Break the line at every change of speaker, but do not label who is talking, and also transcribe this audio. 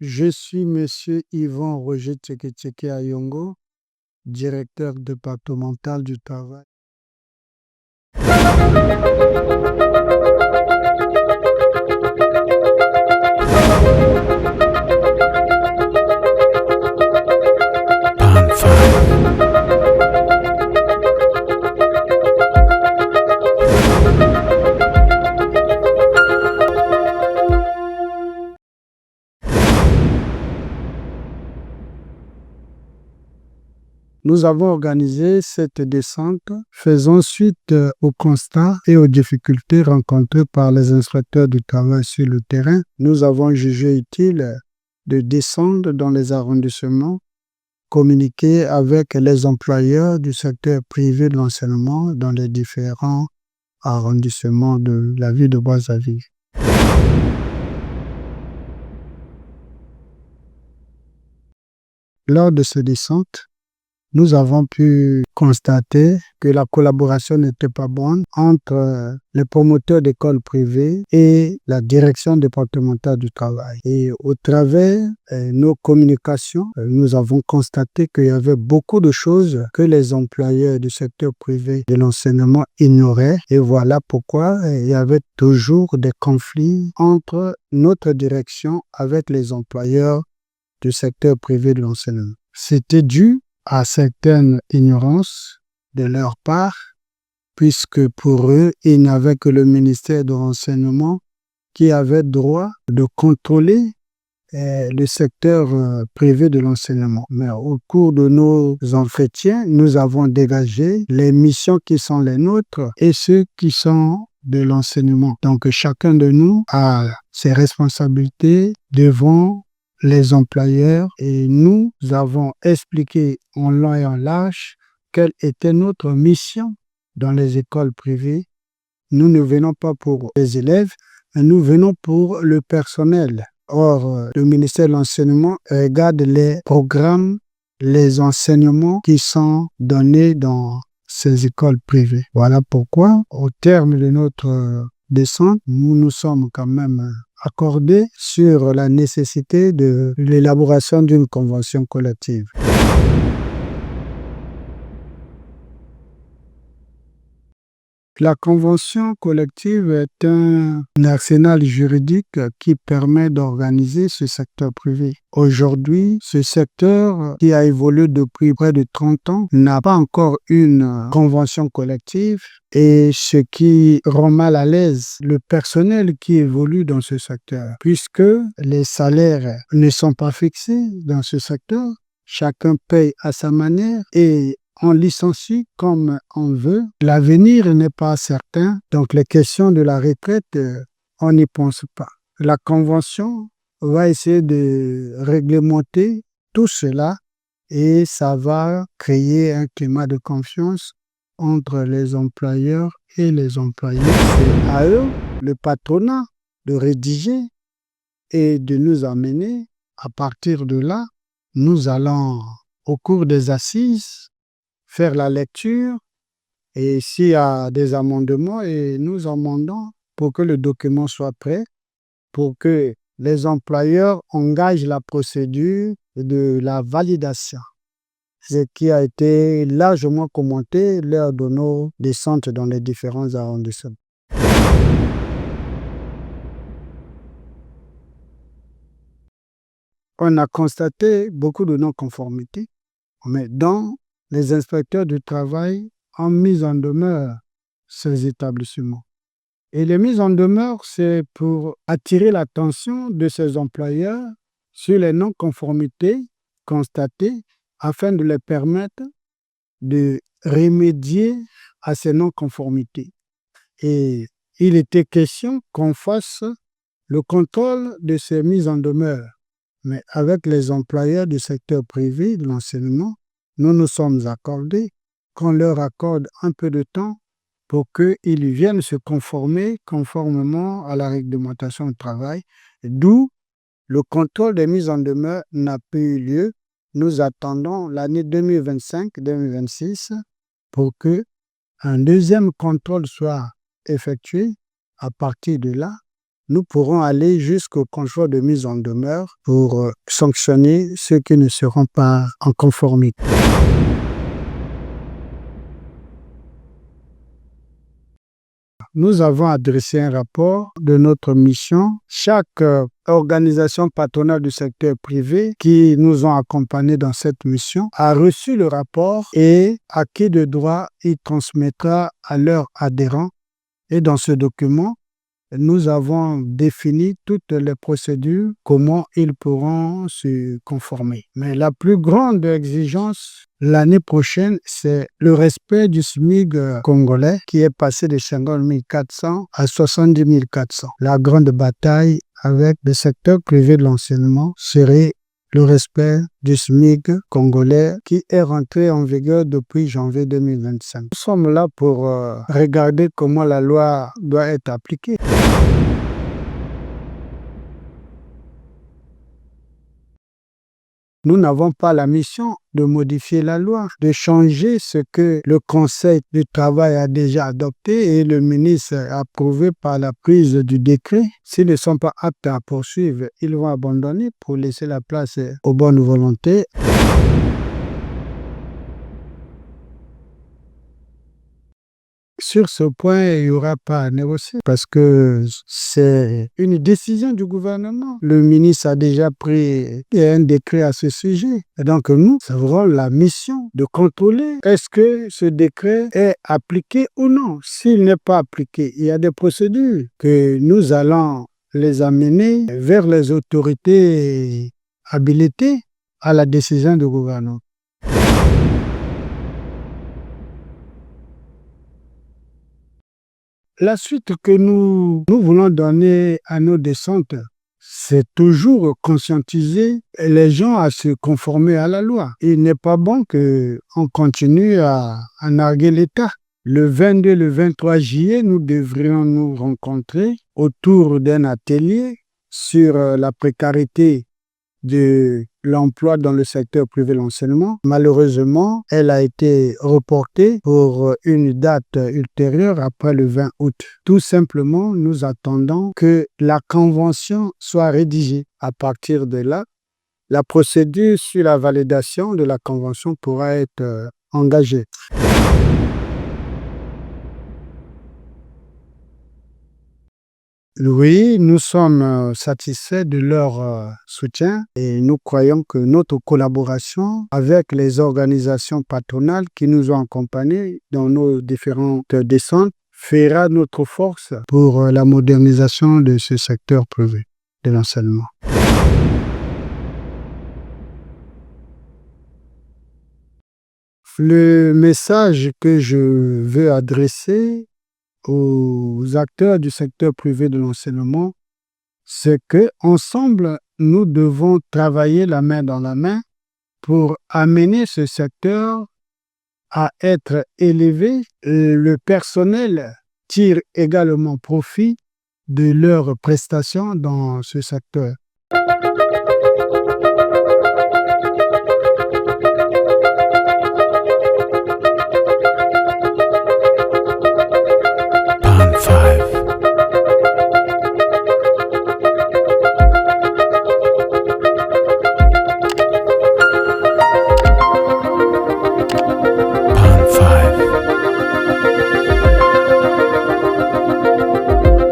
Je suis Monsieur Yvan Roger Tcheke Ayongo, directeur départemental du travail. Nous avons organisé cette descente faisant suite au constat et aux difficultés rencontrées par les inspecteurs du travail sur le terrain. Nous avons jugé utile de descendre dans les arrondissements, communiquer avec les employeurs du secteur privé de l'enseignement dans les différents arrondissements de la ville de Brazzaville. Lors de cette descente, nous avons pu constater que la collaboration n'était pas bonne entre les promoteurs d'écoles privées et la direction départementale du travail. Et au travers de nos communications, nous avons constaté qu'il y avait beaucoup de choses que les employeurs du secteur privé de l'enseignement ignoraient. Et voilà pourquoi il y avait toujours des conflits entre notre direction avec les employeurs du secteur privé de l'enseignement. C'était dû à certaines ignorances de leur part, puisque pour eux, il n'y avait que le ministère de l'Enseignement qui avait droit de contrôler le secteur privé de l'enseignement. Mais au cours de nos entretiens, nous avons dégagé les missions qui sont les nôtres et ceux qui sont de l'enseignement. Donc chacun de nous a ses responsabilités devant les employeurs et nous avons expliqué en long et en large quelle était notre mission dans les écoles privées. Nous ne venons pas pour les élèves, mais nous venons pour le personnel. Or, le ministère de l'Enseignement regarde les programmes, les enseignements qui sont donnés dans ces écoles privées. Voilà pourquoi, au terme de notre descente, nous nous sommes quand même accordés sur la nécessité de l'élaboration d'une convention collective. La convention collective est un arsenal juridique qui permet d'organiser ce secteur privé. Aujourd'hui, ce secteur qui a évolué depuis près de 30 ans n'a pas encore une convention collective et ce qui rend mal à l'aise le personnel qui évolue dans ce secteur, puisque les salaires ne sont pas fixés dans ce secteur, chacun paye à sa manière et on licencie comme on veut. L'avenir n'est pas certain, donc les questions de la retraite, on n'y pense pas. La convention va essayer de réglementer tout cela et ça va créer un climat de confiance entre les employeurs et les employés. C'est à eux, le patronat, de rédiger et de nous amener. À partir de là, nous allons, au cours des assises, faire la lecture et s'il y a des amendements, et nous amendons pour que le document soit prêt, pour que les employeurs engagent la procédure de la validation, ce qui a été largement commenté lors de nos descentes dans les différents arrondissements. On a constaté beaucoup de non-conformités, mais dans les inspecteurs du travail ont mis en demeure ces établissements. Et les mises en demeure, c'est pour attirer l'attention de ces employeurs sur les non-conformités constatées afin de les permettre de remédier à ces non-conformités. Et il était question qu'on fasse le contrôle de ces mises en demeure. Mais avec les employeurs du secteur privé de l'enseignement, nous nous sommes accordés qu'on leur accorde un peu de temps pour qu'ils viennent se conformer conformément à la réglementation du travail, d'où le contrôle des mises en demeure n'a pas eu lieu. Nous attendons l'année 2025-2026 pour qu'un deuxième contrôle soit effectué. À partir de là, nous pourrons aller jusqu'au contrôle de mise en demeure pour sanctionner ceux qui ne seront pas en conformité. Nous avons adressé un rapport de notre mission. Chaque organisation patronale du secteur privé qui nous ont accompagnés dans cette mission a reçu le rapport et acquis de droit, il transmettra à leurs adhérents. Et dans ce document, nous avons défini toutes les procédures, comment ils pourront se conformer. Mais la plus grande exigence l'année prochaine, c'est le respect du SMIC congolais qui est passé de 50 400 à 70 400. La grande bataille avec le secteur privé de l'enseignement serait le respect du SMIC congolais qui est rentré en vigueur depuis janvier 2025. Nous sommes là pour regarder comment la loi doit être appliquée. Nous n'avons pas la mission de modifier la loi, de changer ce que le Conseil du travail a déjà adopté et le ministre a approuvé par la prise du décret. S'ils ne sont pas aptes à poursuivre, ils vont abandonner pour laisser la place aux bonnes volontés. Sur ce point, il n'y aura pas à négocier parce que c'est une décision du gouvernement. Le ministre a déjà pris un décret à ce sujet. Et donc nous avons la mission de contrôler est-ce que ce décret est appliqué ou non. S'il n'est pas appliqué, il y a des procédures que nous allons les amener vers les autorités habilitées à la décision du gouvernement. La suite que nous voulons donner à nos descentes, c'est toujours conscientiser les gens à se conformer à la loi. Il n'est pas bon qu'on continue à narguer l'État. Le 22 et le 23 juillet, nous devrions nous rencontrer autour d'un atelier sur la précarité de l'emploi dans le secteur privé de l'enseignement. Malheureusement, elle a été reportée pour une date ultérieure après le 20 août. Tout simplement, nous attendons que la convention soit rédigée. À partir de là, la procédure sur la validation de la convention pourra être engagée. Oui, nous sommes satisfaits de leur soutien et nous croyons que notre collaboration avec les organisations patronales qui nous ont accompagnés dans nos différentes descentes fera notre force pour la modernisation de ce secteur privé de l'enseignement. Le message que je veux adresser aux acteurs du secteur privé de l'enseignement, c'est qu'ensemble, nous devons travailler la main dans la main pour amener ce secteur à être élevé. Le personnel tire également profit de leurs prestations dans ce secteur.